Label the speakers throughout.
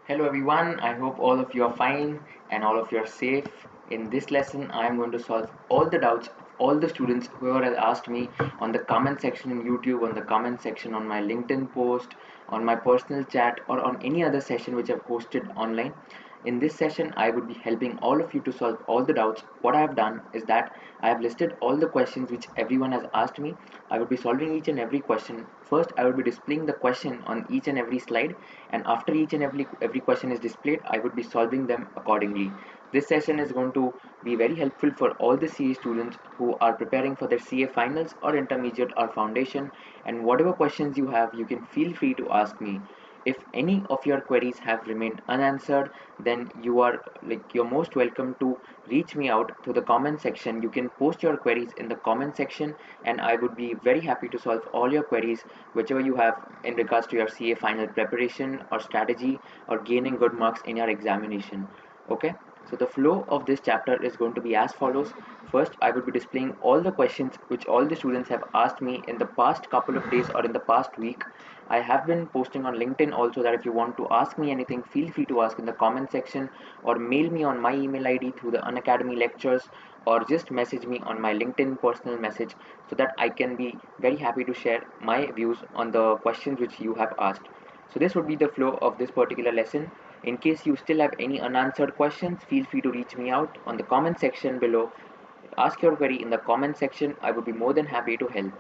Speaker 1: Hello everyone, I hope all of you are fine and all of you are safe. In this lesson, I am going to solve all the doubts of all the students whoever has asked me on the comment section in YouTube, on the comment section on my LinkedIn post, on my personal chat, or on any other session which I've hosted online. In this session, I would be helping all of you to solve all the doubts. What I have done is that I have listed all the questions which everyone has asked me. I would be solving each and every question. First, I would be displaying the question on each and every slide, and after each and every question is displayed, I would be solving them accordingly. This session is going to be very helpful for all the CA students who are preparing for their CA finals or intermediate or foundation, and whatever questions you have, you can feel free to ask me. If any of your queries have remained unanswered, then you're most welcome to reach me out to the comment section. You can post your queries in the comment section, and I would be very happy to solve all your queries whichever you have in regards to your CA final preparation or strategy or gaining good marks in your examination. Okay, so the flow of this chapter is going to be as follows. First, I will be displaying all the questions which all the students have asked me in the past couple of days or in the past week. I have been posting on LinkedIn also that if you want to ask me anything, feel free to ask in the comment section or mail me on my email ID through the Unacademy lectures, or just message me on my LinkedIn personal message so that I can be very happy to share my views on the questions which you have asked. So this would be the flow of this particular lesson. In case you still have any unanswered questions, feel free to reach me out on the comment section below. Ask your query in the comment section. I would be more than happy to help.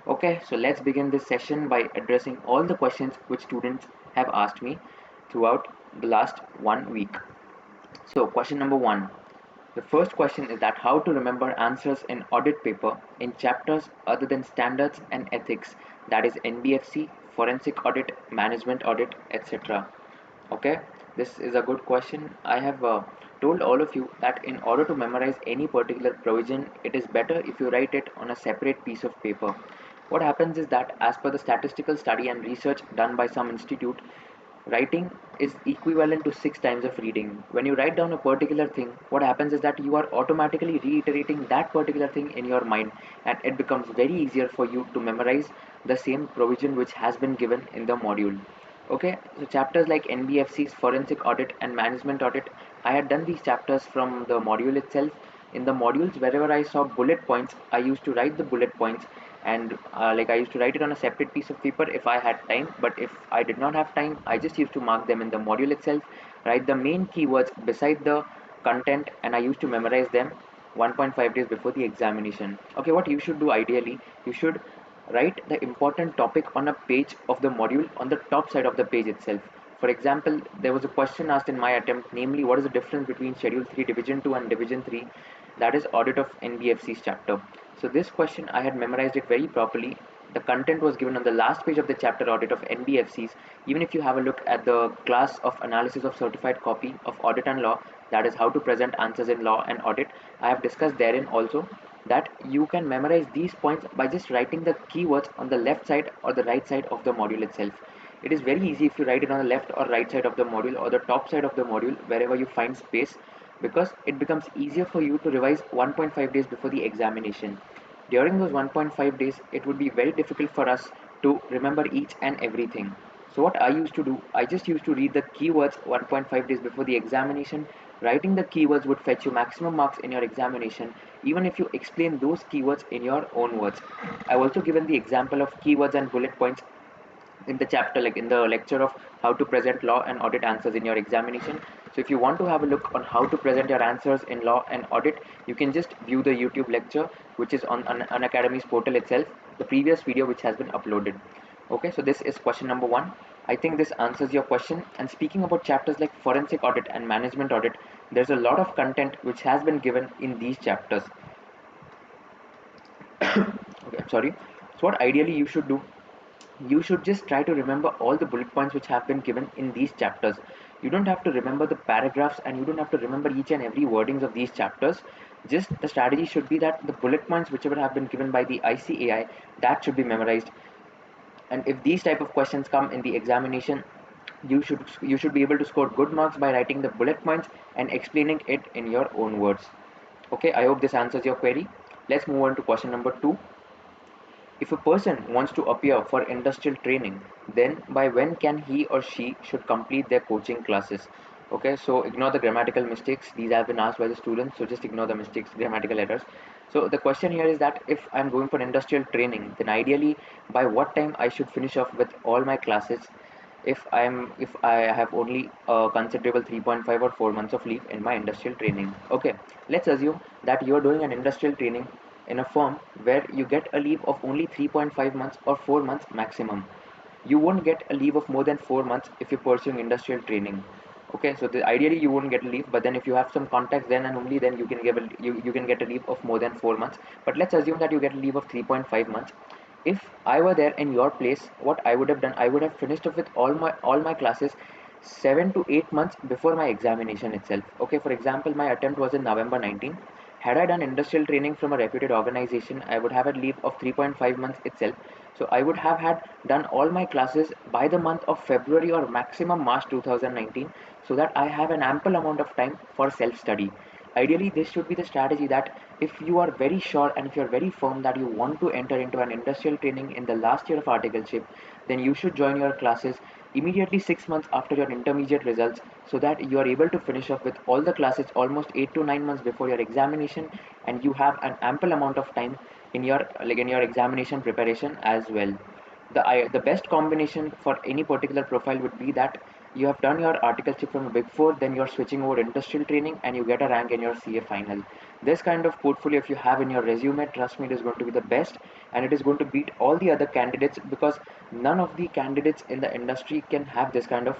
Speaker 1: Okay, so let's begin this session by addressing all the questions which students have asked me throughout the last 1 week. So question number one. The first question is that how to remember answers in audit paper in chapters other than standards and ethics, that is NBFC, forensic audit, management audit, etc. Okay, this is a good question. I have told all of you that in order to memorize any particular provision, it is better if you write it on a separate piece of paper. What happens is that as per the statistical study and research done by some institute, writing is equivalent to 6 times of reading. When you write down a particular thing, what happens is that you are automatically reiterating that particular thing in your mind, and it becomes very easier for you to memorize the same provision which has been given in the module. Okay, so chapters like NBFCs, forensic audit, and management audit, I had done these chapters from the module itself. In the modules, wherever I saw bullet points, I used to write the bullet points, and I used to write it on a separate piece of paper if I had time. But if I did not have time, I just used to mark them in the module itself, write the main keywords beside the content, and I used to memorize them 1.5 days before the examination. Okay, what you should do ideally, you should write the important topic on a page of the module on the top side of the page itself. For example, there was a question asked in my attempt, namely, what is the difference between Schedule 3 Division 2 and Division 3, that is audit of NBFC's chapter. So this question, I had memorized it very properly. The content was given on the last page of the chapter audit of NBFCs. Even if you have a look at the class of analysis of certified copy of audit and law, that is how to present answers in law and audit, I have discussed therein also that you can memorize these points by just writing the keywords on the left side or the right side of the module itself. It is very easy if you write it on the left or right side of the module or the top side of the module, wherever you find space, because it becomes easier for you to revise 1.5 days before the examination. During those 1.5 days, it would be very difficult for us to remember each and everything. So what I used to do, I just used to read the keywords 1.5 days before the examination. Writing the keywords would fetch you maximum marks in your examination, even if you explain those keywords in your own words. I've also given the example of keywords and bullet points in the chapter, like in the lecture of how to present law and audit answers in your examination. So if you want to have a look on how to present your answers in law and audit, you can just view the YouTube lecture which is on Unacademy's portal itself, the previous video which has been uploaded. Okay, so this is question number one. I think this answers your question. And speaking about chapters like forensic audit and management audit, there's a lot of content which has been given in these chapters. Okay, I'm sorry. So what ideally you should do, you should just try to remember all the bullet points which have been given in these chapters. You don't have to remember the paragraphs, and you don't have to remember each and every wordings of these chapters. Just the strategy should be that the bullet points whichever have been given by the ICAI, that should be memorized. And if these type of questions come in the examination, you should be able to score good marks by writing the bullet points and explaining it in your own words. Okay, I hope this answers your query. Let's move on to question number two. If a person wants to appear for industrial training, then by when can he or she should complete their coaching classes? Okay, so ignore the grammatical mistakes. These have been asked by the students, so just ignore the mistakes, grammatical errors. So the question here is that if I'm going for industrial training, then ideally by what time I should finish off with all my classes if I have only a considerable 3.5 or 4 months of leave in my industrial training. Okay, let's assume that you're doing an industrial training in a firm where you get a leave of only 3.5 months or 4 months maximum. You won't get a leave of more than 4 months if you're pursuing industrial training. Okay, so ideally you won't get a leave, but then if you have some contacts, then and only then you can you can get a leave of more than 4 months. But let's assume that you get a leave of 3.5 months. If I were there in your place, what I would have done, I would have finished up with all my classes 7 to 8 months before my examination itself. Okay, for example, my attempt was in November 19. Had I done industrial training from a reputed organization, I would have a leave of 3.5 months itself. So I would have had done all my classes by the month of February or maximum March 2019, so that I have an ample amount of time for self-study. Ideally, this should be the strategy that if you are very sure and if you're very firm that you want to enter into an industrial training in the last year of articleship, then you should join your classes immediately 6 months after your intermediate results, so that you are able to finish up with all the classes almost 8 to 9 months before your examination, and you have an ample amount of time in your examination preparation as well. The best combination for any particular profile would be that you have done your articleship from a big four, then you're switching over industrial training and you get a rank in your CA final. This kind of portfolio, if you have in your resume, trust me, it is going to be the best, and it is going to beat all the other candidates, because none of the candidates in the industry can have this kind of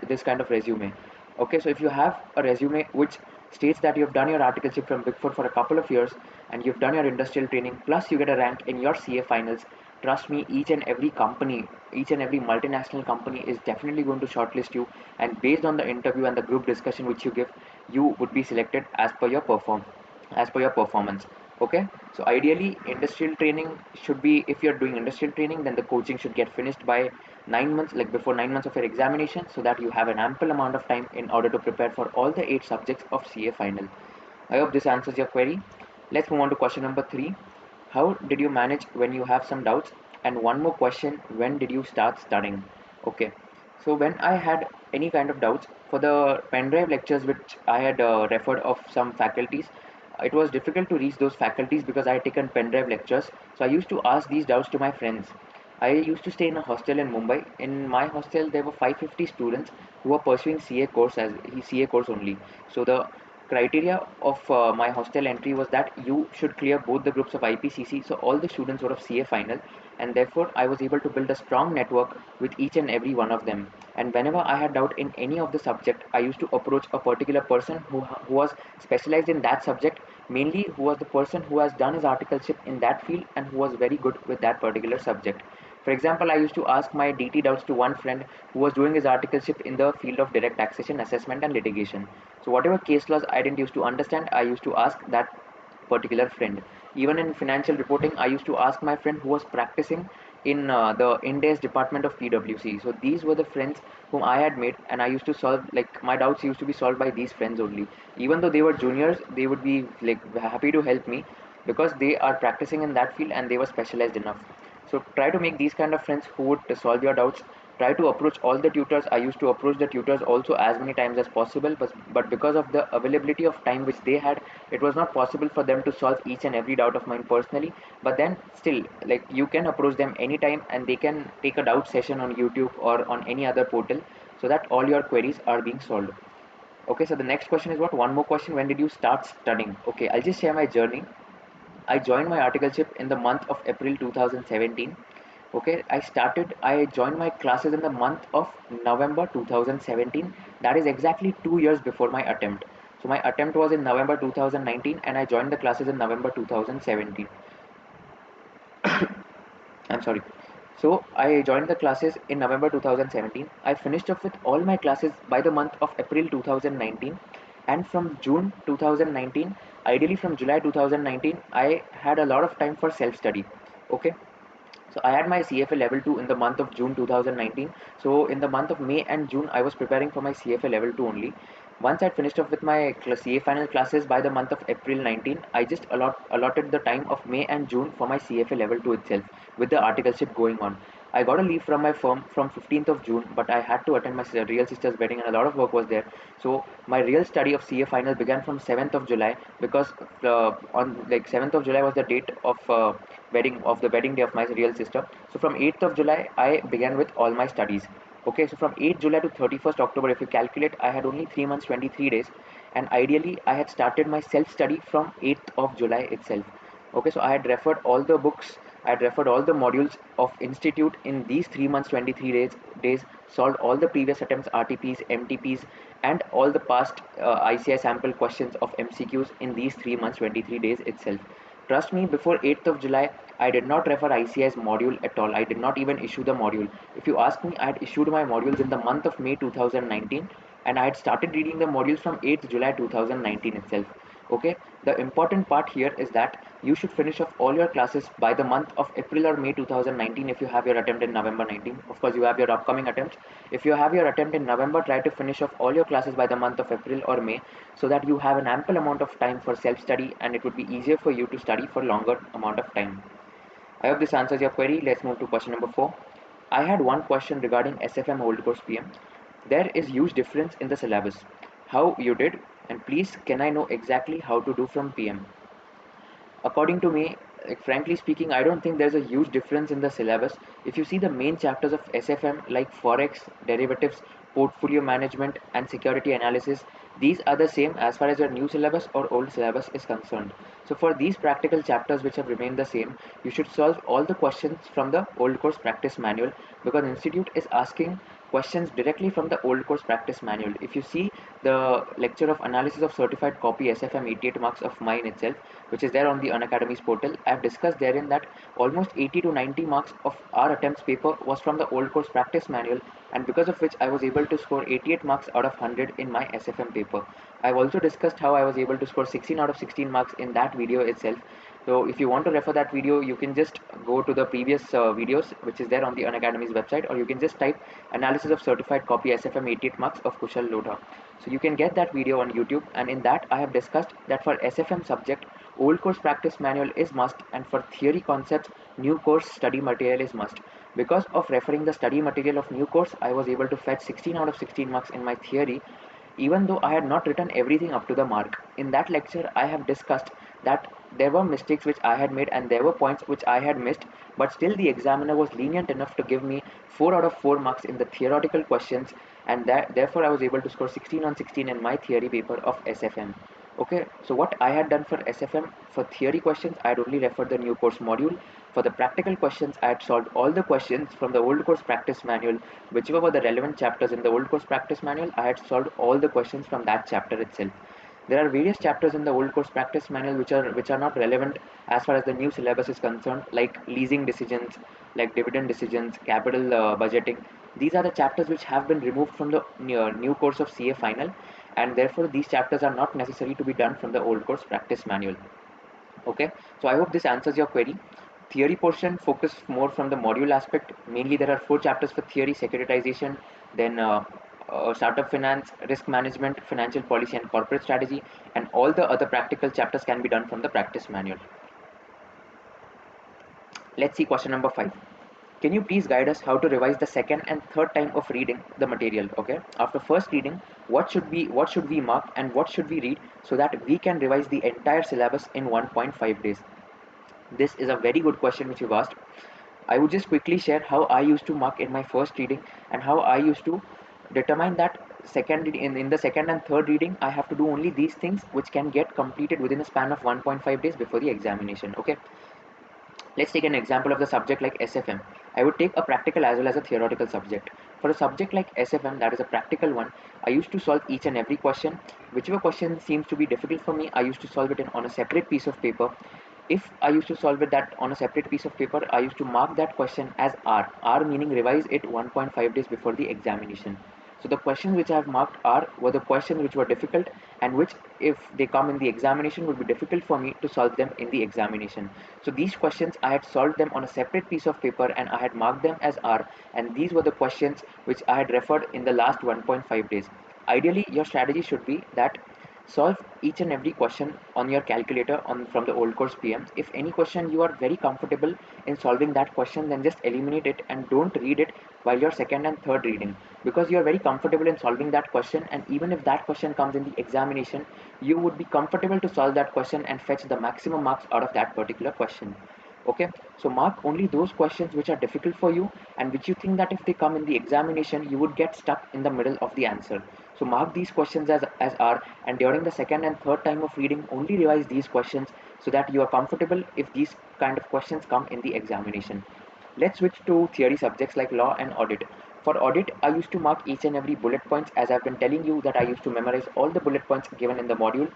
Speaker 1: this kind of resume. Okay, so if you have a resume which states that you've done your articleship from Big Four for a couple of years and you've done your industrial training, plus you get a rank in your CA finals, trust me, each and every company, each and every multinational company is definitely going to shortlist you, and based on the interview and the group discussion which you give, you would be selected as per your performance. Okay, so ideally industrial training should be, if you're doing industrial training, then the coaching should get finished by 9 months, like before 9 months of your examination, so that you have an ample amount of time in order to prepare for all the 8 subjects of CA final. I hope this answers your query. Let's move on to question number 3. How did you manage when you have some doubts? And one more question, when did you start studying? Okay, so when I had any kind of doubts for the pen drive lectures which I had referred of some faculties, it was difficult to reach those faculties because I had taken pen drive lectures. So I used to ask these doubts to my friends. I used to stay in a hostel in Mumbai. In my hostel, there were 550 students who were pursuing CA course as CA course only. So the criteria of my hostel entry was that you should clear both the groups of IPCC. So all the students were of CA final, and therefore I was able to build a strong network with each and every one of them. And whenever I had doubt in any of the subject, I used to approach a particular person who was specialized in that subject, mainly who was the person who has done his articleship in that field and who was very good with that particular subject. For example, I used to ask my DT doubts to one friend who was doing his articleship in the field of direct taxation, assessment, and litigation. So whatever case laws I didn't used to understand, I used to ask that particular friend. Even in financial reporting, I used to ask my friend who was practicing in the India's department of PwC. So these were the friends whom I had made, and I used to solve, like, my doubts used to be solved by these friends only. Even though they were juniors, they would be like happy to help me because they are practicing in that field and they were specialized enough. So try to make these kind of friends who would solve your doubts. Try to approach all the tutors. I used to approach the tutors also as many times as possible, but because of the availability of time which they had, it was not possible for them to solve each and every doubt of mine personally. But then still, like, you can approach them anytime and they can take a doubt session on YouTube or on any other portal, so that all your queries are being solved. Okay, so the next question is what? One more question, when did you start studying? Okay, I'll just share my journey. I joined my articleship in the month of April 2017. Okay, I joined my classes in the month of November 2017. That is exactly 2 years before my attempt. So my attempt was in November 2019 and I joined the classes in November 2017. I'm sorry. So I joined the classes in November 2017. I finished up with all my classes by the month of April 2019, and from June 2019, ideally from July 2019, I had a lot of time for self-study. Okay. So I had my CFA level 2 in the month of June 2019. So in the month of May and June, I was preparing for my CFA level 2 only. Once I'd finished off with my CA final classes by the month of April 19, I just allotted the time of May and June for my CFA level 2 itself with the articleship going on. I got a leave from my firm from 15th of June, but I had to attend my real sister's wedding and a lot of work was there. So my real study of CA final began from 7th of July because on like 7th of July was the date of the wedding day of my real sister. So from 8th of July, I began with all my studies. Okay, so from 8th July to 31st October, if you calculate, I had only 3 months, 23 days, and ideally, I had started my self study from 8th of July itself. Okay, so I had referred all the books, I had referred all the modules of Institute in these 3 months, 23 days, solved all the previous attempts, RTPs, MTPs, and all the past ICI sample questions of MCQs in these 3 months, 23 days itself. Trust me, before 8th of July, I did not refer ICI's module at all. I did not even issue the module. If you ask me, I had issued my modules in the month of May 2019 and I had started reading the modules from 8th July 2019 itself. Okay, the important part here is that you should finish off all your classes by the month of April or May 2019 if you have your attempt in November 19. Of course, you have your upcoming attempt. If you have your attempt in November, try to finish off all your classes by the month of April or May so that you have an ample amount of time for self-study and it would be easier for you to study for longer amount of time. I hope this answers your query. Let's move to question number 4. I had one question regarding SFM Old Course PM. There is huge difference in the syllabus. How you did? And please, can I know exactly how to do from PM? According to me, like, frankly speaking, I don't think there's a huge difference in the syllabus. If you see the main chapters of SFM like Forex, derivatives, portfolio management, and security analysis, these are the same as far as your new syllabus or old syllabus is concerned. So for these practical chapters which have remained the same, you should solve all the questions from the old course practice manual because Institute is asking questions directly from the old course practice manual. If you see the lecture of analysis of certified copy SFM 88 marks of mine itself, which is there on the Unacademy's portal, I have discussed therein that almost 80 to 90 marks of our attempts paper was from the old course practice manual, and because of which I was able to score 88 marks out of 100 in my SFM paper. I've also discussed how I was able to score 16 out of 16 marks in that video itself. So if you want to refer that video, you can just go to the previous videos which is there on the Unacademy's website, or you can just type analysis of certified copy SFM 88 marks of Kushal Lodha. So you can get that video on YouTube, and in that I have discussed that for SFM subject, old course practice manual is must, and for theory concepts, new course study material is must. Because of referring the study material of new course, I was able to fetch 16 out of 16 marks in my theory, even though I had not written everything up to the mark. In that lecture, I have discussed that there were mistakes which I had made and there were points which I had missed, but still the examiner was lenient enough to give me 4 out of 4 marks in the theoretical questions, and that therefore I was able to score 16 on 16 in my theory paper of SFM. Okay, so what I had done for SFM, for theory questions, I had only referred the new course module. For the practical questions, I had solved all the questions from the old course practice manual. Whichever were the relevant chapters in the old course practice manual, I had solved all the questions from that chapter itself. There are various chapters in the old course practice manual which are not relevant as far as the new syllabus is concerned, like leasing decisions, like dividend decisions, capital budgeting. These are the chapters which have been removed from the new course of CA final, and therefore these chapters are not necessary to be done from the old course practice manual. Okay, so I hope this answers your query. Theory portion focus more from the module aspect. Mainly there are 4 chapters for theory: securitization, then startup finance, risk management, financial policy and corporate strategy, and all the other practical chapters can be done from the practice manual. Let's see question number 5. Can you please guide us how to revise the second and third time of reading the material? Okay, after first reading, what should we mark and what should we read so that we can revise the entire syllabus in 1.5 days? This is a very good question which you've asked. I would just quickly share how I used to mark in my first reading and how I used to determine that in the second and third reading I have to do only these things which can get completed within a span of 1.5 days before the examination. Okay, let's take an example of the subject like SFM. I would take a practical as well as a theoretical subject. For a subject like SFM, that is a practical one, I used to solve each and every question. Whichever question seems to be difficult for me, I used to solve it on a separate piece of paper. If I used to solve it that on a separate piece of paper, I used to mark that question as R. R meaning revise it 1.5 days before the examination. So the questions which I have marked were the questions which were difficult, and which, if they come in the examination, would be difficult for me to solve them in the examination. So these questions I had solved them on a separate piece of paper and I had marked them as R, and these were the questions which I had referred in the last 1.5 days. Ideally, your strategy should be that solve each and every question on your calculator on from the old course PM. If any question you are very comfortable in solving that question, then just eliminate it and don't read it while you're second and third reading, because you're very comfortable in solving that question, and even if that question comes in the examination, you would be comfortable to solve that question and fetch the maximum marks out of that particular question. Okay, so mark only those questions which are difficult for you and which you think that if they come in the examination you would get stuck in the middle of the answer. So mark these questions as R, and during the second and third time of reading only revise these questions so that you are comfortable if these kind of questions come in the examination. Let's switch to theory subjects like law and audit. For audit, I used to mark each and every bullet points, as I've been telling you that I used to memorize all the bullet points given in the module.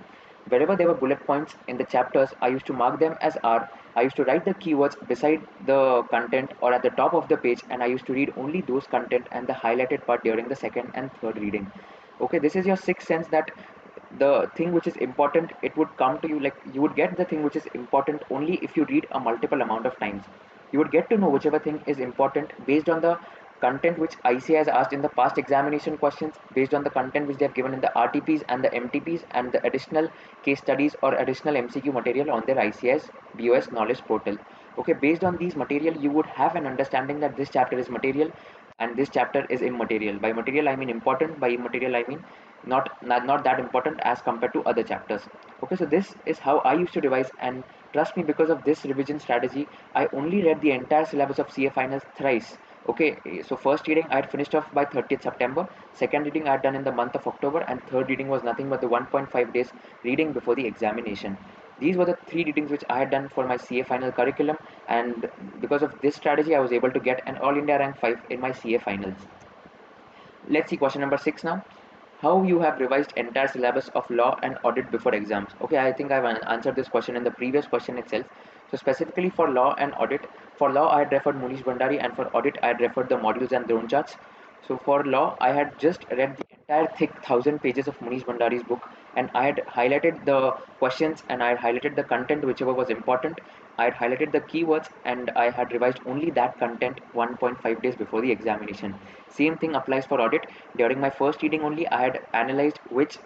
Speaker 1: Wherever there were bullet points in the chapters, I used to mark them as R. I used to write the keywords beside the content or at the top of the page, and I used to read only those content and the highlighted part during the second and third reading. Okay, this is your sixth sense that the thing which is important, it would come to you, like you would get the thing which is important only if you read a multiple amount of times. You would get to know whichever thing is important based on the content which ICA has asked in the past examination questions, based on the content which they have given in the RTPs and the MTPs, and the additional case studies or additional MCQ material on their ICA's BOS knowledge portal. Okay, based on these material, you would have an understanding that this chapter is material and this chapter is immaterial. By material I mean important, by immaterial I mean not that important as compared to other chapters. Okay, so this is how I used to revise, and trust me, because of this revision strategy, I only read the entire syllabus of CA finals thrice. Okay, so first reading I had finished off by 30th September, second reading I had done in the month of October, and third reading was nothing but the 1.5 days reading before the examination. These were the three readings which I had done for my CA final curriculum, and because of this strategy I was able to get an all India rank 5 in my CA finals. Let's see question number 6 now. How you have revised entire syllabus of law and audit before exams. Okay, I think I've answered this question in the previous question itself. So specifically for law and audit, for law I had referred Munish Bhandari, and for audit I had referred the modules and drone charts. So for law I had just read the entire thick 1,000 pages of Munish Bhandari's book, and I had highlighted the questions and I had highlighted the content whichever was important. I had highlighted the keywords and I had revised only that content 1.5 days before the examination. Same thing applies for audit. During my first reading only, I had analyzed which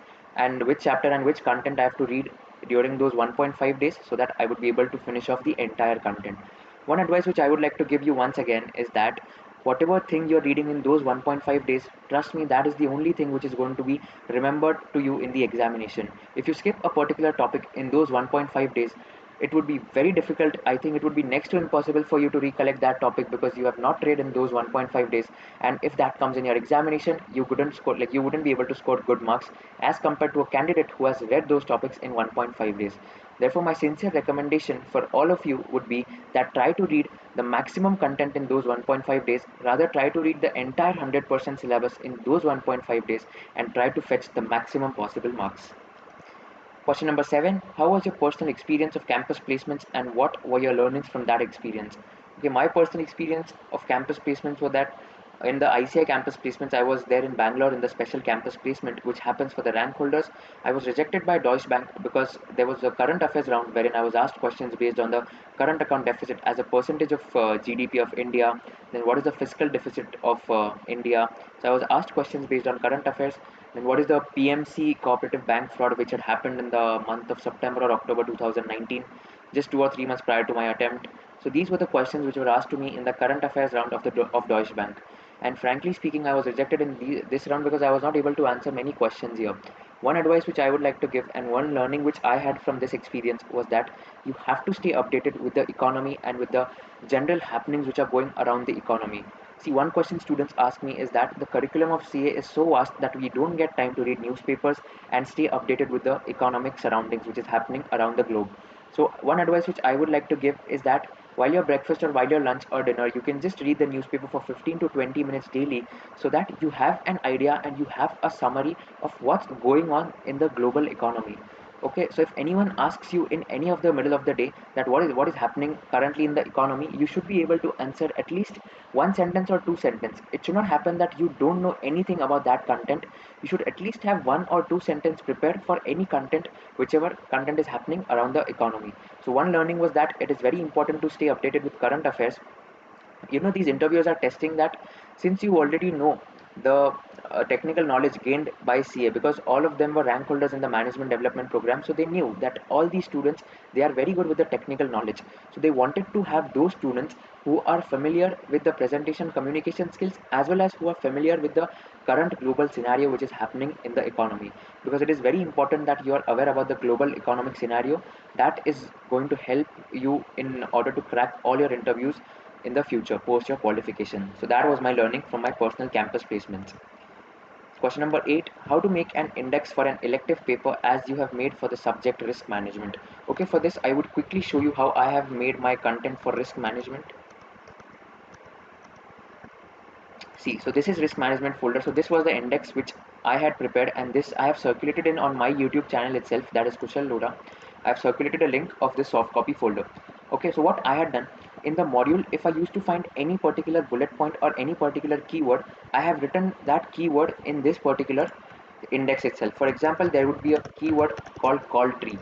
Speaker 1: chapter and which content I have to read during those 1.5 days so that I would be able to finish off the entire content. One advice which I would like to give you once again is that whatever thing you're reading in those 1.5 days, trust me, that is the only thing which is going to be remembered to you in the examination. If you skip a particular topic in those 1.5 days, it would be very difficult. I think it would be next to impossible for you to recollect that topic because you have not read in those 1.5 days. And if that comes in your examination, you couldn't score, like you wouldn't be able to score good marks as compared to a candidate who has read those topics in 1.5 days. Therefore, my sincere recommendation for all of you would be that try to read the maximum content in those 1.5 days. Rather, try to read the entire 100% syllabus in those 1.5 days and try to fetch the maximum possible marks. Question number 7. How was your personal experience of campus placements and what were your learnings from that experience? Okay, my personal experience of campus placements were that in the ICI campus placements, I was there in Bangalore in the special campus placement, which happens for the rank holders. I was rejected by Deutsche Bank because there was a current affairs round wherein I was asked questions based on the current account deficit as a percentage of GDP of India. Then what is the fiscal deficit of India? So I was asked questions based on current affairs. Then what is the PMC cooperative bank fraud which had happened in the month of September or October 2019, just 2 or 3 months prior to my attempt. So these were the questions which were asked to me in the current affairs round of Deutsche Bank. And frankly speaking, I was rejected in this round because I was not able to answer many questions here. One advice which I would like to give and one learning which I had from this experience was that you have to stay updated with the economy and with the general happenings which are going around the economy. See, one question students ask me is that the curriculum of CA is so vast that we don't get time to read newspapers and stay updated with the economic surroundings which is happening around the globe. So one advice which I would like to give is that while your breakfast or while your lunch or dinner, you can just read the newspaper for 15 to 20 minutes daily so that you have an idea and you have a summary of what's going on in the global economy. Okay, so if anyone asks you in any of the middle of the day that what is happening currently in the economy, you should be able to answer at least one sentence or two sentences. It should not happen that you don't know anything about that content. You should at least have one or two sentences prepared for any content, whichever content is happening around the economy. So one learning was that it is very important to stay updated with current affairs. These interviewers are testing that since you already know the technical knowledge gained by CA, because all of them were rank holders in the management development program, so they knew that all these students, they are very good with the technical knowledge. So they wanted to have those students who are familiar with the presentation communication skills, as well as who are familiar with the current global scenario which is happening in the economy, because it is very important that you are aware about the global economic scenario. That is going to help you in order to crack all your interviews in the future post your qualification. So that was my learning from my personal campus placements. Question number 8: how to make an index for an elective paper as you have made for the subject risk management. Okay, for this I would quickly show you how I have made my content for risk management. See, so this is risk management folder. So this was the index which I had prepared, and this I have circulated in on my YouTube channel itself, that is Kushal Loda. I have circulated a link of this soft copy folder. Okay, so what I had done in the module, if I used to find any particular bullet point or any particular keyword, I have written that keyword in this particular index itself. For example, there would be a keyword called call tree.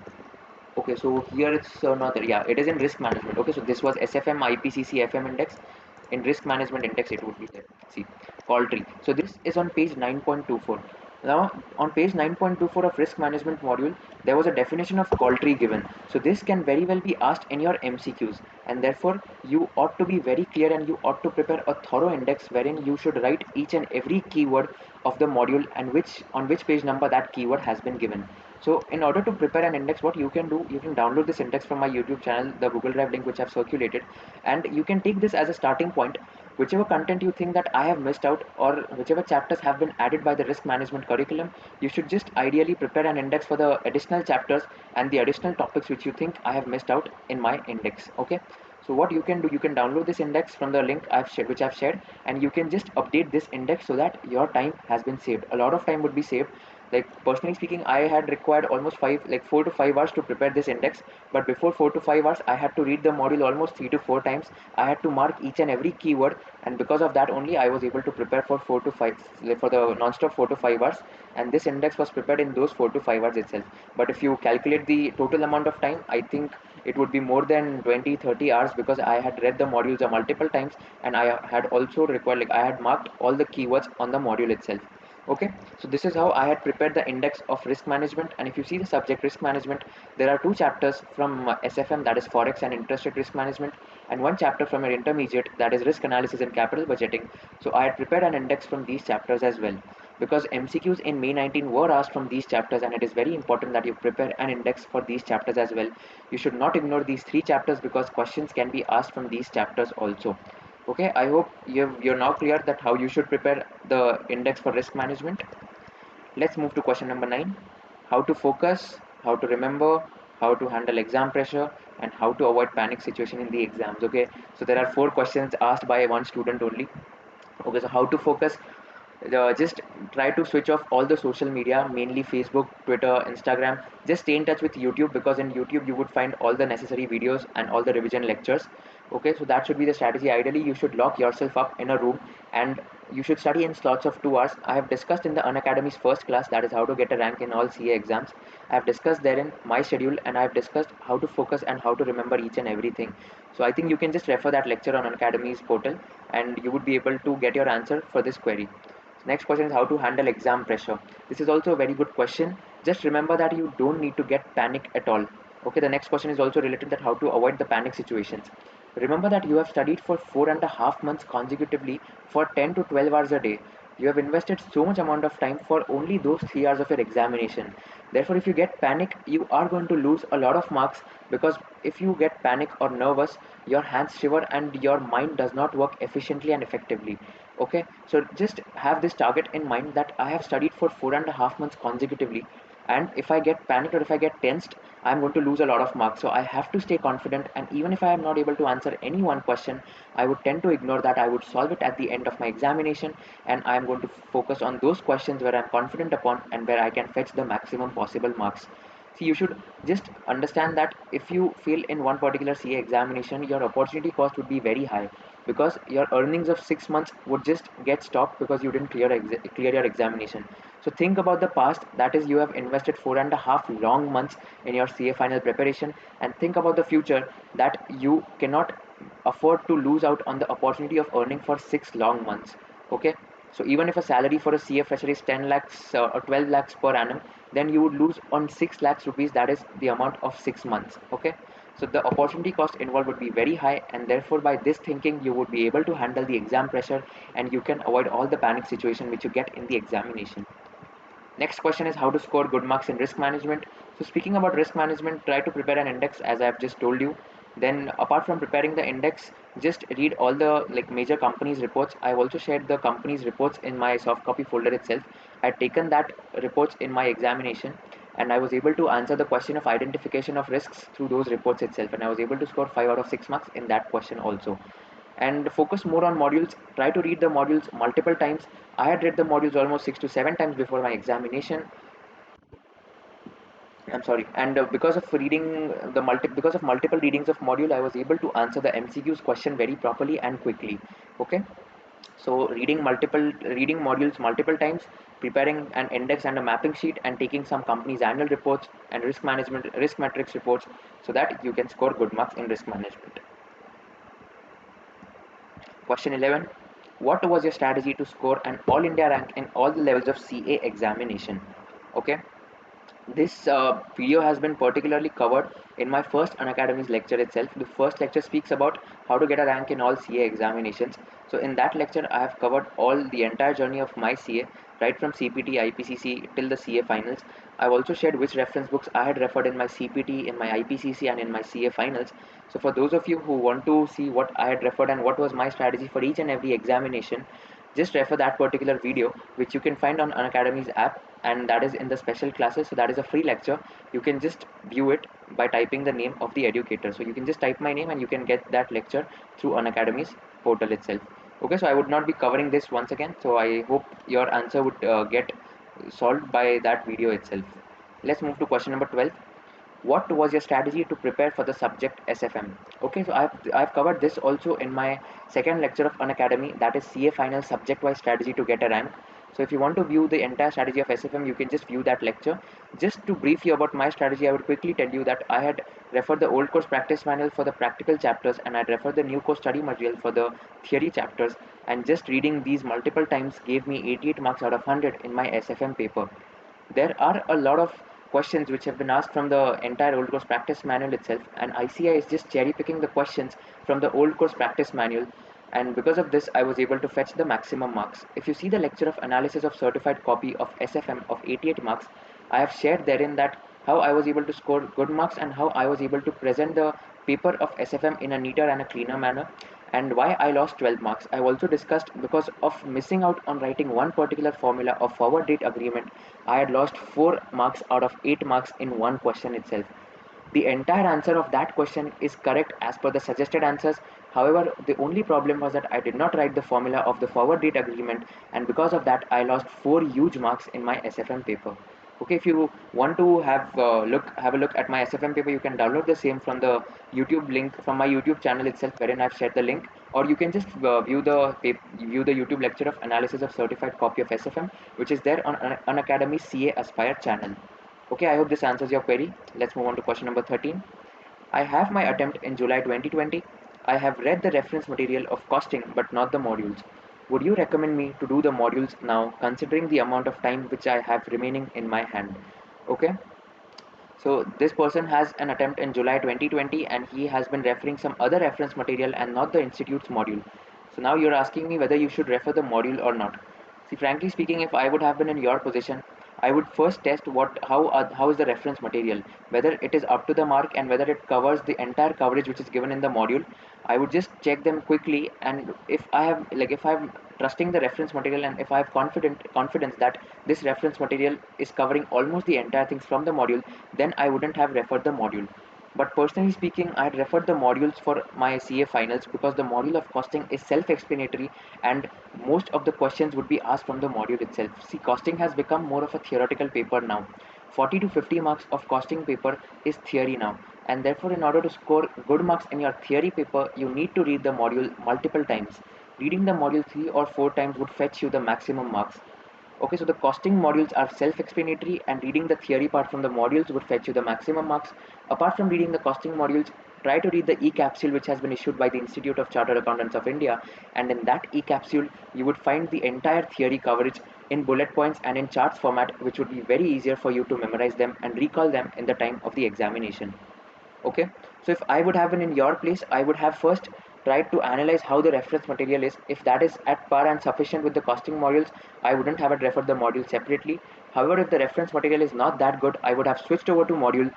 Speaker 1: Okay, so here it's not there. Yeah, it is in risk management. Okay, so this was SFM IPCC FM index. In risk management index it would be there. See, call tree. So this is on page 9.24. Now on page 9.24 of risk management module, there was a definition of call tree given. So this can very well be asked in your MCQs, and therefore you ought to be very clear and you ought to prepare a thorough index wherein you should write each and every keyword of the module and which page number that keyword has been given. So in order to prepare an index, what you can do, you can download this index from my YouTube channel, the Google Drive link which I've circulated, and you can take this as a starting point. Whichever content you think that I have missed out, or whichever chapters have been added by the risk management curriculum, you should just ideally prepare an index for the additional chapters and the additional topics which you think I have missed out in my index. Okay, so what you can do, you can download this index from the link which I've shared, and you can just update this index so that your time has been saved. A lot of time would be saved. Like personally speaking, I had required almost 4 to 5 hours to prepare this index, but before 4 to 5 hours I had to read the module almost 3 to 4 times. I had to mark each and every keyword, and because of that only I was able to prepare for 4 to 5, like for the non-stop 4 to 5 hours, and this index was prepared in those 4 to 5 hours itself. But if you calculate the total amount of time, I think it would be more than 20-30 hours, because I had read the modules multiple times, and I had also required, like I had marked all the keywords on the module itself. Okay, so this is how I had prepared the index of risk management. And if you see the subject risk management, there are two chapters from SFM, that is forex and interest rate risk management, and one chapter from an intermediate, that is risk analysis and capital budgeting. So I had prepared an index from these chapters as well, because MCQs in May 19 were asked from these chapters, and it is very important that you prepare an index for these chapters as well. You should not ignore these three chapters, because questions can be asked from these chapters also. Okay, I hope you're now clear that how you should prepare the index for risk management. Let's move to question number 9: how to focus, how to remember, how to handle exam pressure, and how to avoid panic situation in the exams. Okay, so there are four questions asked by one student only. Okay, so how to focus, just try to switch off all the social media, mainly Facebook, Twitter, Instagram. Just stay in touch with YouTube, because in YouTube you would find all the necessary videos and all the revision lectures. Okay, so that should be the strategy. Ideally you should lock yourself up in a room, and you should study in slots of 2 hours. I have discussed in the Unacademy's first class, that is how to get a rank in all CA exams. I have discussed therein my schedule, and I have discussed how to focus and how to remember each and everything. So I think you can just refer that lecture on Unacademy's portal, and you would be able to get your answer for this query. Next question is how to handle exam pressure. This is also a very good question. Just remember that you don't need to get panic at all. Okay, the next question is also related, that how to avoid the panic situations. Remember that you have studied for 4.5 months consecutively for 10 to 12 hours a day. You have invested so much amount of time for only those 3 hours of your examination. Therefore, if you get panic, you are going to lose a lot of marks, because if you get panic or nervous, your hands shiver and your mind does not work efficiently and effectively. Okay, so just have this target in mind, that I have studied for 4.5 months consecutively, and if I get panicked or if I get tensed, I'm going to lose a lot of marks. So I have to stay confident, and even if I am not able to answer any one question, I would tend to ignore that. I would solve it at the end of my examination, and I am going to focus on those questions where I'm confident upon and where I can fetch the maximum possible marks. See, you should just understand that if you fail in one particular CA examination, your opportunity cost would be very high, because your earnings of 6 months would just get stopped because you didn't clear your examination. So think about the past, that is, you have invested 4.5 long months in your CA final preparation, and think about the future, that you cannot afford to lose out on the opportunity of earning for 6 long months. Okay, so even if a salary for a CA fresher is 10 lakhs or 12 lakhs per annum, then you would lose on 6 lakhs rupees, that is the amount of 6 months. Okay, so the opportunity cost involved would be very high, and therefore by this thinking you would be able to handle the exam pressure, and you can avoid all the panic situation which you get in the examination. Next question is how to score good marks in risk management. So speaking about risk management, try to prepare an index as I have just told you. Then apart from preparing the index, just read all the major companies reports. I've also shared the companies reports in my soft copy folder itself. I've taken that reports in my examination, and I was able to answer the question of identification of risks through those reports itself, and I was able to score 5 out of 6 marks in that question also. And focus more on modules. Try to read the modules multiple times. I had read the modules almost 6 to 7 times before my examination. I'm sorry. And because of multiple readings of module, I was able to answer the MCQs question very properly and quickly. Okay. So reading modules multiple times, preparing an index and a mapping sheet, and taking some companies' annual reports and risk matrix reports, so that you can score good marks in risk management. Question 11. What was your strategy to score an all India rank in all the levels of CA examination? Okay. This video has been particularly covered in my first Unacademy's lecture itself. The first lecture speaks about how to get a rank in all CA examinations. So in that lecture, I have covered all the entire journey of my CA, right from CPT, IPCC till the CA finals. I've also shared which reference books I had referred in my CPT, in my IPCC, and in my CA finals. So for those of you who want to see what I had referred and what was my strategy for each and every examination, just refer that particular video, which you can find on Unacademy's app, and that is in the special classes. So that is a free lecture. You can just view it by typing the name of the educator. So you can just type my name and you can get that lecture through Unacademy's portal itself. Okay, so I would not be covering this once again, so I hope your answer would get solved by that video itself. Let's move to question number 12. What was your strategy to prepare for the subject SFM? Okay, so I've covered this also in my second lecture of Unacademy, that is CA final subject wise strategy to get a rank. So if you want to view the entire strategy of SFM, you can just view that lecture. Just to brief you about my strategy, I would quickly tell you that I had referred the old course practice manual for the practical chapters, and I'd referred the new course study material for the theory chapters, and just reading these multiple times gave me 88 marks out of 100 in my SFM paper. There are a lot of questions which have been asked from the entire old course practice manual itself, and ICI is just cherry picking the questions from the old course practice manual, and because of this I was able to fetch the maximum marks. If you see the lecture of analysis of certified copy of SFM of 88 marks, I have shared therein that how I was able to score good marks and how I was able to present the paper of SFM in a neater and a cleaner manner, and why I lost 12 marks. I also discussed because of missing out on writing one particular formula of forward date agreement, I had lost 4 marks out of 8 marks in one question itself. The entire answer of that question is correct as per the suggested answers. However, the only problem was that I did not write the formula of the forward date agreement, and because of that, I lost 4 huge marks in my SFM paper. Okay, if you want to have a look at my SFM paper, you can download the same from the YouTube link from my YouTube channel itself, wherein I've shared the link, or you can just view the YouTube lecture of analysis of certified copy of SFM, which is there on Unacademy CA Aspire channel. Okay, I hope this answers your query. Let's move on to question number 13. I have my attempt in July 2020. I have read the reference material of costing but not the modules. Would you recommend me to do the modules now, considering the amount of time which I have remaining in my hand? Okay, so this person has an attempt in July 2020 and he has been referring some other reference material and not the institute's module. So now you're asking me whether you should refer the module or not. See, frankly speaking, if I would have been in your position, I would first test how is the reference material, whether it is up to the mark and whether it covers the entire coverage which is given in the module. I would just check them quickly, and if I'm trusting the reference material and if I have confidence that this reference material is covering almost the entire things from the module, then I wouldn't have referred the module. But personally speaking, I had referred the modules for my CA finals because the module of costing is self-explanatory and most of the questions would be asked from the module itself. See, costing has become more of a theoretical paper now. 40 to 50 marks of costing paper is theory now, and therefore in order to score good marks in your theory paper you need to read the module multiple times. Reading the module 3 or 4 times would fetch you the maximum marks. Okay, so the costing modules are self-explanatory, and reading the theory part from the modules would fetch you the maximum marks. Apart from reading the costing modules, try to read the e-capsule which has been issued by the Institute of Chartered Accountants of India, and in that e-capsule you would find the entire theory coverage in bullet points and in charts format, which would be very easier for you to memorize them and recall them in the time of the examination. Okay, so if I would have been in your place, I would have first tried to analyze how the reference material is. If that is at par and sufficient with the costing modules, I wouldn't have it referred the module separately. However, if the reference material is not that good, I would have switched over to module.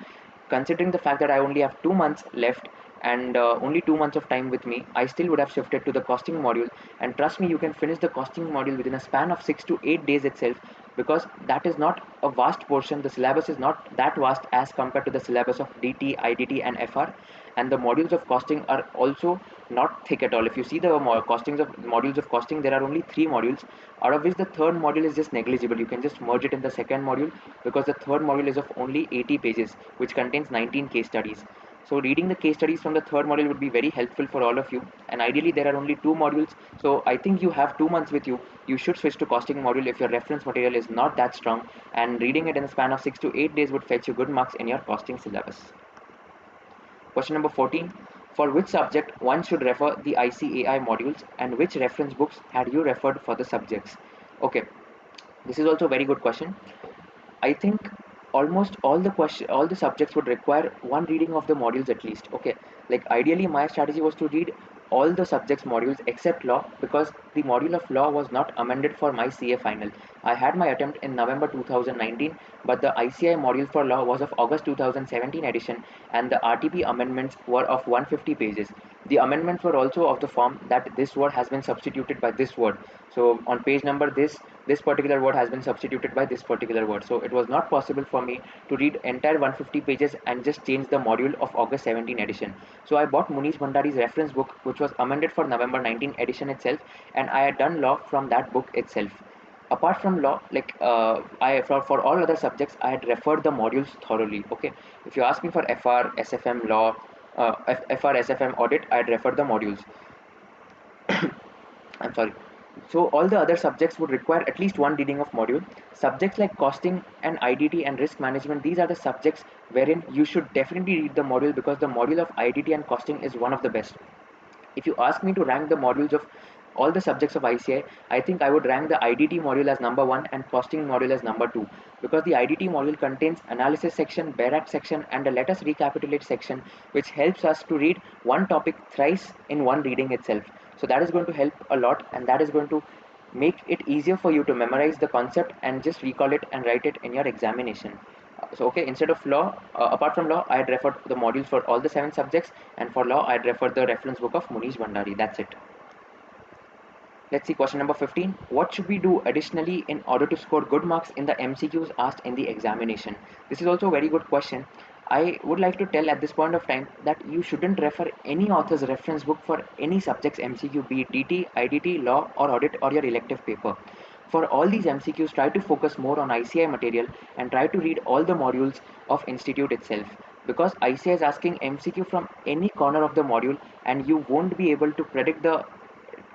Speaker 1: Considering the fact that I only have 2 months left and only 2 months of time with me, I still would have shifted to the costing module. And trust me, you can finish the costing module within a span of 6 to 8 days itself, because that is not a vast portion. The syllabus is not that vast as compared to the syllabus of DT, IDT, and FR, and the modules of costing are also not thick at all. If you see the modules of costing, there are only 3 modules, out of which the third module is just negligible. You can just merge it in the second module, because the third module is of only 80 pages, which contains 19 case studies. So reading the case studies from the third module would be very helpful for all of you. And ideally there are only 2 modules. So I think you have 2 months with you. You should switch to costing module if your reference material is not that strong. And reading it in a span of 6 to 8 days would fetch you good marks in your costing syllabus. Question number 14. For which subject one should refer the ICAI modules, and which reference books had you referred for the subjects? Okay, this is also a very good question. I think almost all the subjects would require one reading of the modules at least. Okay, like ideally my strategy was to read all the subjects modules except law, because the module of law was not amended for my CA final. I had my attempt in November 2019, but the ICI module for law was of August 2017 edition, and the RTP amendments were of 150 pages. The amendments were also of the form that this word has been substituted by this word. So on page number this particular word has been substituted by this particular word. So it was not possible for me to read entire 150 pages and just change the module of August 17 edition. So I bought Munish Bhandari's reference book, which was amended for November 19 edition itself, and I had done law from that book itself. Apart from law, like for all other subjects, I had referred the modules thoroughly. Okay, if you ask me for FR, SFM, law, FR, SFM, audit, I had referred the modules. I'm sorry. So all the other subjects would require at least one reading of module. Subjects like costing and IDT and risk management, these are the subjects wherein you should definitely read the module, because the module of IDT and costing is one of the best. If you ask me to rank the modules of all the subjects of ICI, I think I would rank the IDT module as number 1 and costing module as number 2, because the IDT module contains analysis section, BERAC section, and a let us recapitulate section, which helps us to read one topic thrice in one reading itself. So that is going to help a lot, and that is going to make it easier for you to memorize the concept and just recall it and write it in your examination. So okay, instead of law, apart from law, I had referred the modules for all the 7 subjects, and for law I had referred the reference book of Munish Bhandari. That's it. Let's see question number 15. What should we do additionally in order to score good marks in the MCQs asked in the examination? This is also a very good question. I would like to tell at this point of time that you shouldn't refer any author's reference book for any subject's MCQ, be it DT, IDT, law, or audit, or your elective paper. For all these MCQs, try to focus more on ICI material and try to read all the modules of institute itself, because ICI is asking MCQ from any corner of the module, and you won't be able to predict the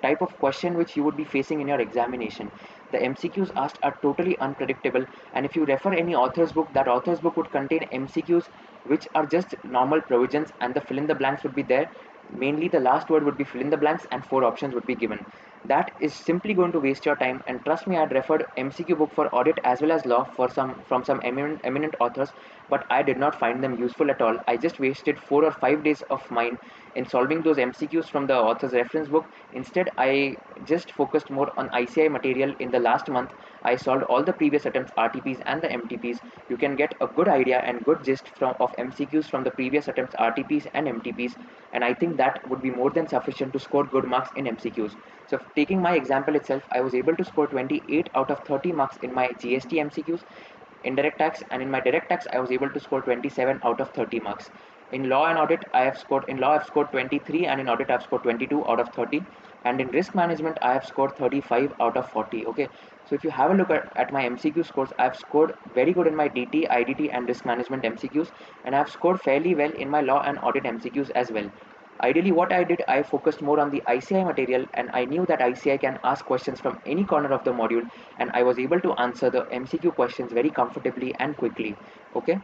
Speaker 1: type of question which you would be facing in your examination. The MCQs asked are totally unpredictable, and if you refer any author's book, that author's book would contain MCQs which are just normal provisions, and the fill in the blanks would be there. Mainly the last word would be fill in the blanks and 4 options would be given. That is simply going to waste your time, and trust me, I had referred MCQ book for audit as well as law for some eminent authors, but I did not find them useful at all. I just wasted 4 or 5 days of mine in solving those MCQs from the author's reference book. Instead, I just focused more on ICI material. In the last month, I solved all the previous attempts RTPs and the MTPs. You can get a good idea and good gist of MCQs from the previous attempts RTPs and MTPs, and I think that would be more than sufficient to score good marks in MCQs. So taking my example itself, I was able to score 28 out of 30 marks in my GST MCQs, indirect tax, and in my direct tax I was able to score 27 out of 30 marks. In law and audit I've scored 23, and in audit I've scored 22 out of 30, and in risk management I have scored 35 out of 40. Okay, So if you have a look at my MCQ scores, I've scored very good in my DT, IDT and risk management MCQs, and I've scored fairly well in my law and audit MCQs as well. Ideally, what I did, I focused more on the ICI material, and I knew that ICI can ask questions from any corner of the module, and I was able to answer the MCQ questions very comfortably and quickly. Okay,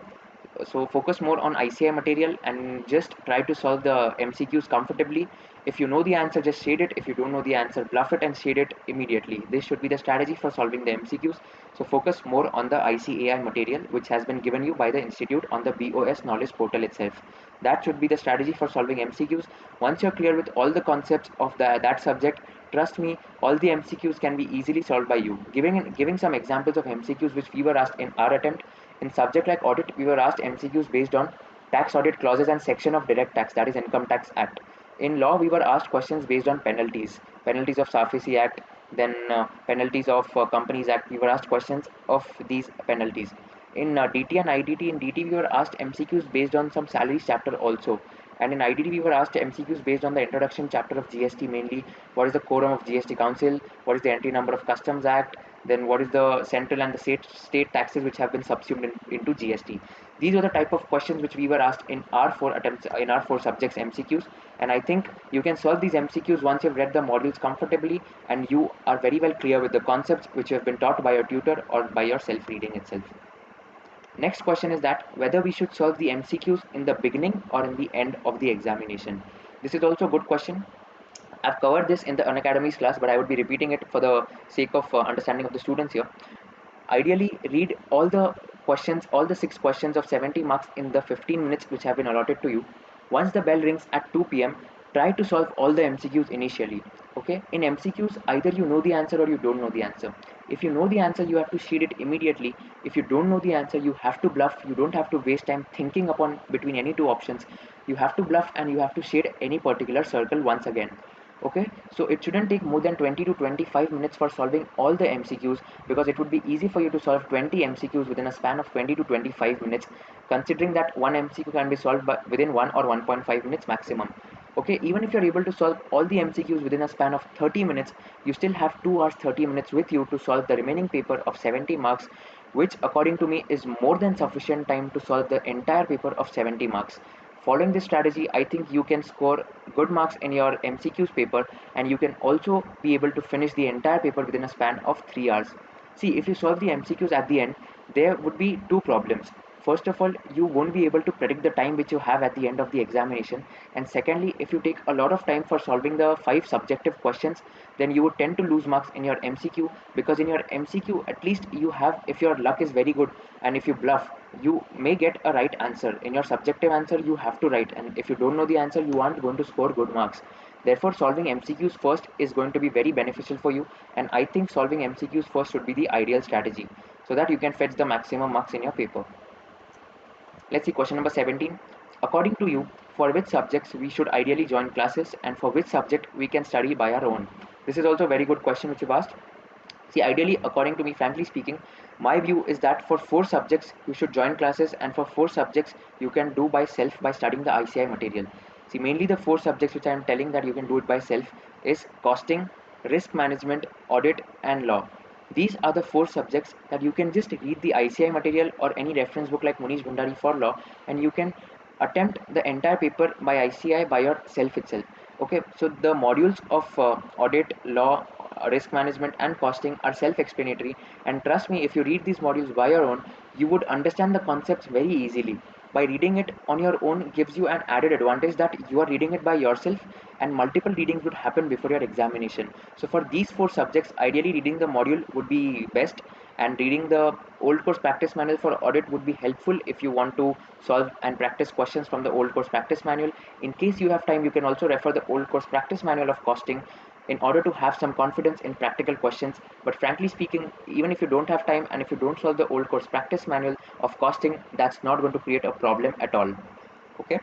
Speaker 1: so focus more on ICI material and just try to solve the MCQs comfortably. If you know the answer, just shade it. If you don't know the answer, bluff it and shade it immediately. This should be the strategy for solving the MCQs. So focus more on the ICAI material, which has been given you by the institute on the BOS knowledge portal itself. That should be the strategy for solving MCQs. Once you're clear with all the concepts of that subject, trust me, all the MCQs can be easily solved by you. Giving some examples of MCQs which we were asked in our attempt. In subject like audit, we were asked MCQs based on tax audit clauses and section of direct tax, that is Income Tax Act. In law, we were asked questions based on penalties of SARFAESI Act, then penalties of Companies Act. We were asked questions of these penalties. In DT and IDT, in DT we were asked MCQs based on some salaries chapter also. And in IDT we were asked MCQs based on the introduction chapter of GST, mainly what is the quorum of GST Council, what is the entry number of Customs Act, then what is the central and the state taxes which have been subsumed into GST. These were the type of questions which we were asked in our four attempts, in our four subjects MCQs, and I think you can solve these MCQs once you've read the modules comfortably and you are very well clear with the concepts which you have been taught by your tutor or by your self reading itself. Next question is that whether we should solve the MCQs in the beginning or in the end of the examination. This is also a good question. I've covered this in the Unacademy's class, but I would be repeating it for the sake of understanding of the students here. Ideally, read all the questions, all the 6 questions of 70 marks in the 15 minutes which have been allotted to you. Once the bell rings at 2 p.m., try to solve all the MCQs initially. Okay, in MCQs, either you know the answer or you don't know the answer. If you know the answer, you have to sheet it immediately. If you don't know the answer, you have to bluff. You don't have to waste time thinking upon between any two options. You have to bluff and you have to shade any particular circle once again. Okay, so it shouldn't take more than 20 to 25 minutes for solving all the MCQs, because it would be easy for you to solve 20 MCQs within a span of 20 to 25 minutes, considering that one MCQ can be solved within 1 or 1.5 minutes maximum. Okay, even if you're able to solve all the MCQs within a span of 30 minutes, you still have 2 hours 30 minutes with you to solve the remaining paper of 70 marks, which according to me is more than sufficient time to solve the entire paper of 70 marks. Following this strategy, I think you can score good marks in your MCQs paper, and you can also be able to finish the entire paper within a span of 3 hours. See, if you solve the MCQs at the end, there would be two problems. First of all, you won't be able to predict the time which you have at the end of the examination. And secondly, if you take a lot of time for solving the 5 subjective questions, then you would tend to lose marks in your MCQ, because in your MCQ, at least you have, if your luck is very good and if you bluff, you may get a right answer. In your subjective answer, you have to write, and if you don't know the answer, you aren't going to score good marks. Therefore, solving MCQs first is going to be very beneficial for you, and I think solving MCQs first should be the ideal strategy so that you can fetch the maximum marks in your paper. Let's see question number 17. According to you, for which subjects we should ideally join classes, and for which subject we can study by our own? This is also a very good question which you've asked. See, ideally, according to me, frankly speaking, my view is that for 4 subjects you should join classes, and for 4 subjects you can do by self by studying the ICI material. See, mainly the 4 subjects which I am telling that you can do it by self is costing, risk management, audit, and law. These are the 4 subjects that you can just read the ICI material or any reference book like Munish Bhandari for law, and you can attempt the entire paper by ICI by yourself itself. Okay, so the modules of audit, law, risk management, and costing are self-explanatory, and trust me, if you read these modules by your own, you would understand the concepts very easily. By reading it on your own gives you an added advantage that you are reading it by yourself, and multiple readings would happen before your examination. So for these 4 subjects, ideally reading the module would be best, and reading the old course practice manual for audit would be helpful if you want to solve and practice questions from the old course practice manual. In case you have time, you can also refer the old course practice manual of costing in order to have some confidence in practical questions. But frankly speaking, even if you don't have time and if you don't solve the old course practice manual of costing, that's not going to create a problem at all. Okay,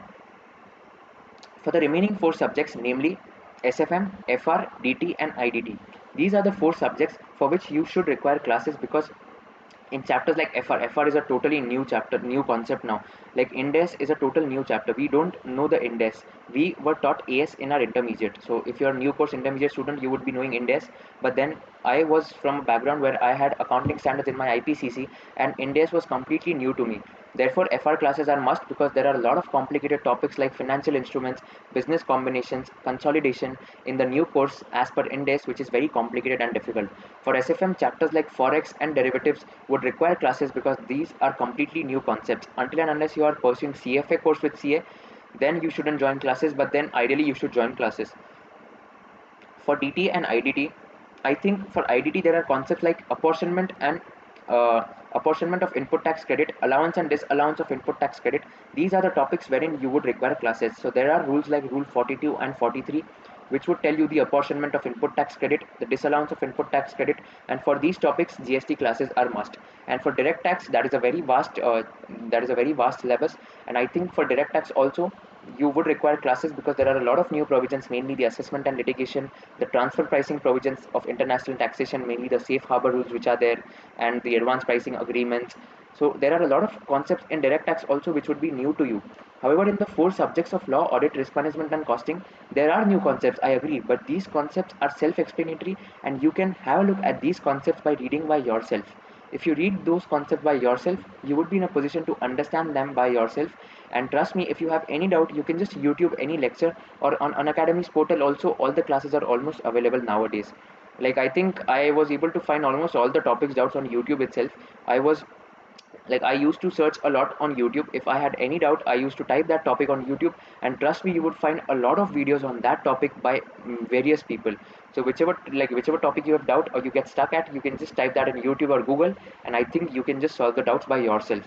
Speaker 1: for the remaining 4 subjects, namely SFM, FR, DT, and IDT, these are the 4 subjects for which you should require classes, because in chapters like FR is a totally new chapter, new concept now. Like Indes is a total new chapter. We don't know the Indes. We were taught AS in our intermediate. So if you're a new course intermediate student, you would be knowing Indes. But then I was from a background where I had accounting standards in my IPCC, and Indes was completely new to me. Therefore, FR classes are must because there are a lot of complicated topics like financial instruments, business combinations, consolidation in the new course as per Indes, which is very complicated and difficult. For SFM, chapters like Forex and derivatives would require classes because these are completely new concepts. Until and unless you are pursuing CFA course with CA, then you shouldn't join classes, but then ideally you should join classes. For DT and IDT, I think for IDT there are concepts like apportionment and apportionment of input tax credit, allowance and disallowance of input tax credit. These are the topics wherein you would require classes. So there are rules like Rule 42 and 43, which would tell you the apportionment of input tax credit, the disallowance of input tax credit, and for these topics, GST classes are must. And for direct tax, that is a very vast syllabus. And I think for direct tax also, you would require classes because there are a lot of new provisions, mainly the assessment and litigation, the transfer pricing provisions of international taxation, mainly the safe harbor rules which are there, and the advanced pricing agreements. So there are a lot of concepts in direct tax also which would be new to you. However, in the four subjects of law, audit, risk management, and costing, there are new concepts, I agree, but these concepts are self-explanatory, and you can have a look at these concepts by reading by yourself. If you read those concepts by yourself, you would be in a position to understand them by yourself. And trust me, if you have any doubt, you can just YouTube any lecture, or on Unacademy's portal also, all the classes are almost available nowadays. Like I think I was able to find almost all the topics doubts on YouTube itself. I was like I used to search a lot on YouTube. If I had any doubt, I used to type that topic on YouTube, and trust me, you would find a lot of videos on that topic by various people. So whichever topic you have doubt or you get stuck at, you can just type that in YouTube or Google, and I think you can just solve the doubts by yourself.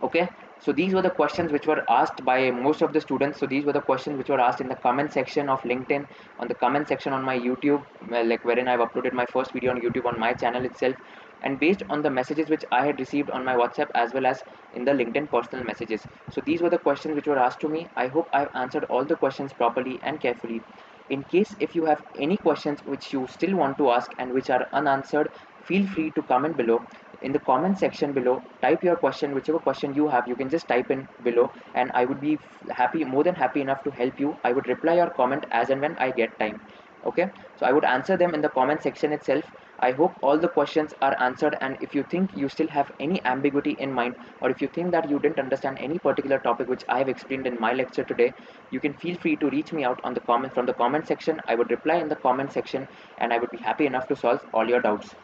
Speaker 1: Okay, so these were the questions which were asked by most of the students. So these were the questions which were asked in the comment section of LinkedIn, on the comment section on my YouTube, like wherein I've uploaded my first video on YouTube on my channel itself, and based on the messages which I had received on my WhatsApp as well as in the LinkedIn personal messages. So these were the questions which were asked to me. I hope I've answered all the questions properly and carefully. In case if you have any questions which you still want to ask and which are unanswered, feel free to comment below. In the comment section below, type your question, whichever question you have, you can just type in below, and I would be happy, more than happy enough to help you. I would reply your comment as and when I get time. Okay, so I would answer them in the comment section itself. I hope all the questions are answered, and if you think you still have any ambiguity in mind, or if you think that you didn't understand any particular topic which I have explained in my lecture today, you can feel free to reach me out on the comment from the comment section. I would reply in the comment section, and I would be happy enough to solve all your doubts.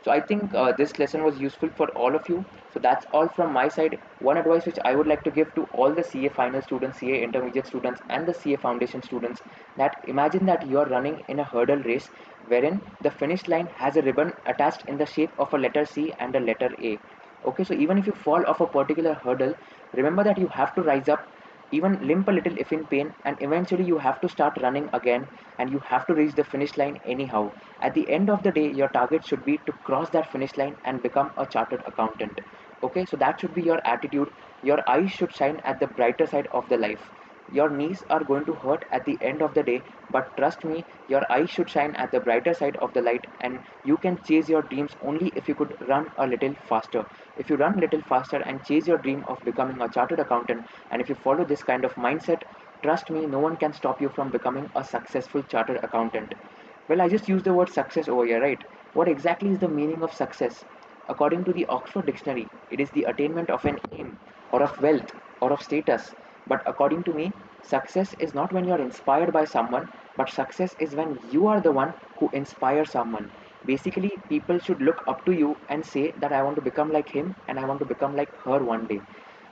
Speaker 1: So I think this lesson was useful for all of you. So that's all from my side. One advice which I would like to give to all the CA final students, CA intermediate students, and the CA foundation students, that imagine that you are running in a hurdle race wherein the finish line has a ribbon attached in the shape of a letter C and a letter A. Okay, so even if you fall off a particular hurdle, remember that you have to rise up, even limp a little if in pain, and eventually you have to start running again, and you have to reach the finish line anyhow. At the end of the day, your target should be to cross that finish line and become a chartered accountant. Okay, so that should be your attitude. Your eyes should shine at the brighter side of the life. Your knees are going to hurt at the end of the day, but trust me, your eyes should shine at the brighter side of the light, and you can chase your dreams only if you could run a little faster. If you run a little faster and chase your dream of becoming a chartered accountant, and if you follow this kind of mindset, trust me, no one can stop you from becoming a successful chartered accountant. Well, I just used the word success over here, right? What exactly is the meaning of success? According to the Oxford Dictionary, it is the attainment of an aim, or of wealth, or of status. But according to me, success is not when you are inspired by someone, but success is when you are the one who inspires someone. Basically, people should look up to you and say that I want to become like him and I want to become like her one day.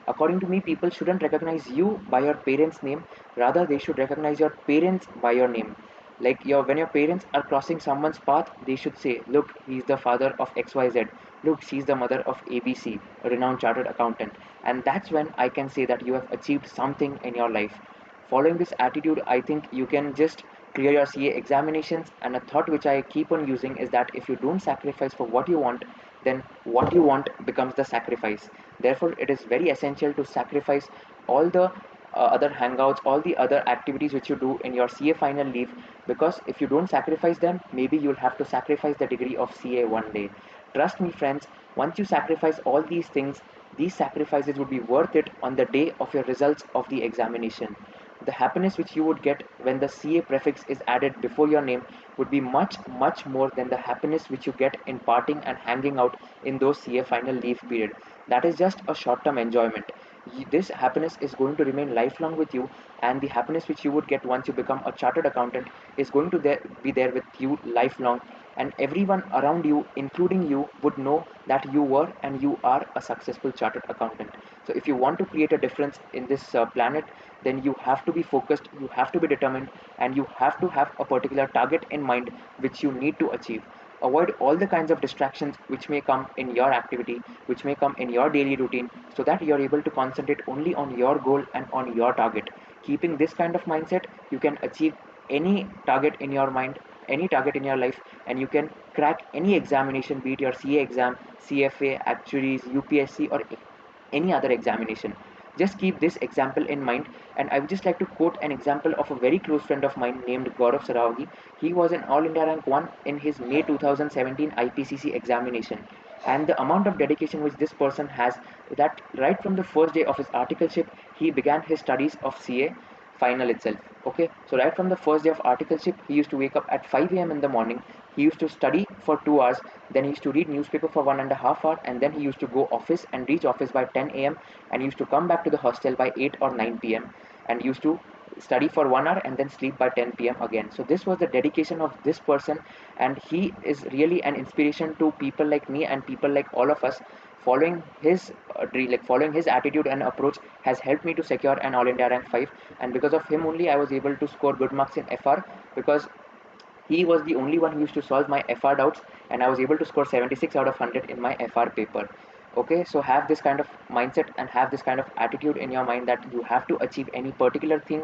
Speaker 1: According to me, people shouldn't recognize you by your parents' name, rather, they should recognize your parents by your name. Like when your parents are crossing someone's path, they should say, look, he's the father of XYZ. Look, she's the mother of ABC, a renowned chartered accountant. And that's when I can say that you have achieved something in your life. Following this attitude, I think you can just clear your CA examinations. And a thought which I keep on using is that if you don't sacrifice for what you want, then what you want becomes the sacrifice. Therefore, it is very essential to sacrifice all the other hangouts, all the other activities which you do in your CA final leave, because if you don't sacrifice them, maybe you'll have to sacrifice the degree of CA one day. Trust me, friends, once you sacrifice all these things, these sacrifices would be worth it on the day of your results of the examination. The happiness which you would get when the CA prefix is added before your name would be much, much more than the happiness which you get in partying and hanging out in those CA final leave period. That is just a short-term enjoyment. This happiness is going to remain lifelong with you, and the happiness which you would get once you become a chartered accountant is going to be there with you lifelong, and everyone around you, including you, would know that you were and you are a successful chartered accountant. So if you want to create a difference in this planet, then you have to be focused, you have to be determined, and you have to have a particular target in mind which you need to achieve. Avoid all the kinds of distractions which may come in your activity, which may come in your daily routine, so that you're able to concentrate only on your goal and on your target. Keeping this kind of mindset, you can achieve any target in your mind, any target in your life, and you can crack any examination, be it your CA exam, CFA, actuaries, UPSC, or any other examination. Just keep this example in mind, and I would just like to quote an example of a very close friend of mine named Gaurav Sarawagi. He was an All India Rank 1 in his May 2017 IPCC examination, and the amount of dedication which this person has, that right from the first day of his articleship, he began his studies of CA final itself. Okay, so right from the first day of articleship, he used to wake up at 5 a.m. in the morning. He used to study for 2 hours, then he used to read newspaper for 1.5 hours, and then he used to go office and reach office by 10 a.m. and he used to come back to the hostel by 8 or 9 p.m. and used to study for 1 hour and then sleep by 10 p.m. again. So this was the dedication of this person, and he is really an inspiration to people like me and people like all of us. Following his following his attitude and approach has helped me to secure an All India rank 5, and because of him only I was able to score good marks in FR, because he was the only one who used to solve my FR doubts, and I was able to score 76 out of 100 in my FR paper. Okay, so have this kind of mindset and have this kind of attitude in your mind that you have to achieve any particular thing.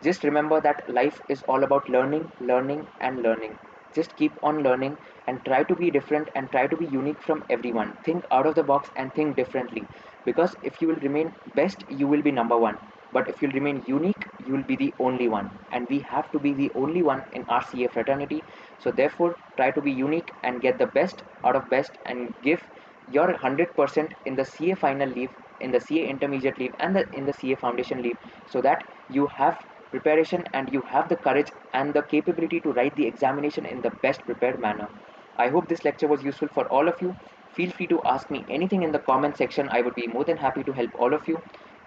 Speaker 1: Just remember that life is all about learning, learning, and learning. Just keep on learning and try to be different and try to be unique from everyone. Think out of the box and think differently. Because if you will remain best, you will be number one. But if you'll remain unique, you will be the only one. And we have to be the only one in RCA fraternity. So therefore, try to be unique and get the best out of best and give your 100% in the CA final leave, in the CA intermediate leave, and in the CA foundation leave, so that you have preparation and you have the courage and the capability to write the examination in the best prepared manner. I hope this lecture was useful for all of you. Feel free to ask me anything in the comment section. I would be more than happy to help all of you.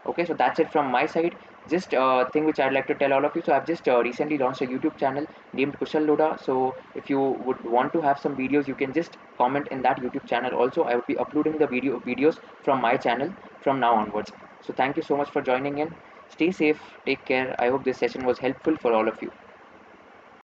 Speaker 1: Okay, so that's it from my side. Just thing which I'd like to tell all of you. So I've just recently launched a YouTube channel named Kushal Loda. So if you would want to have some videos, you can just comment in that YouTube channel. Also, I would be uploading the videos from my channel from now onwards. So thank you so much for joining in. Stay safe, take care. I hope this session was helpful for all of you.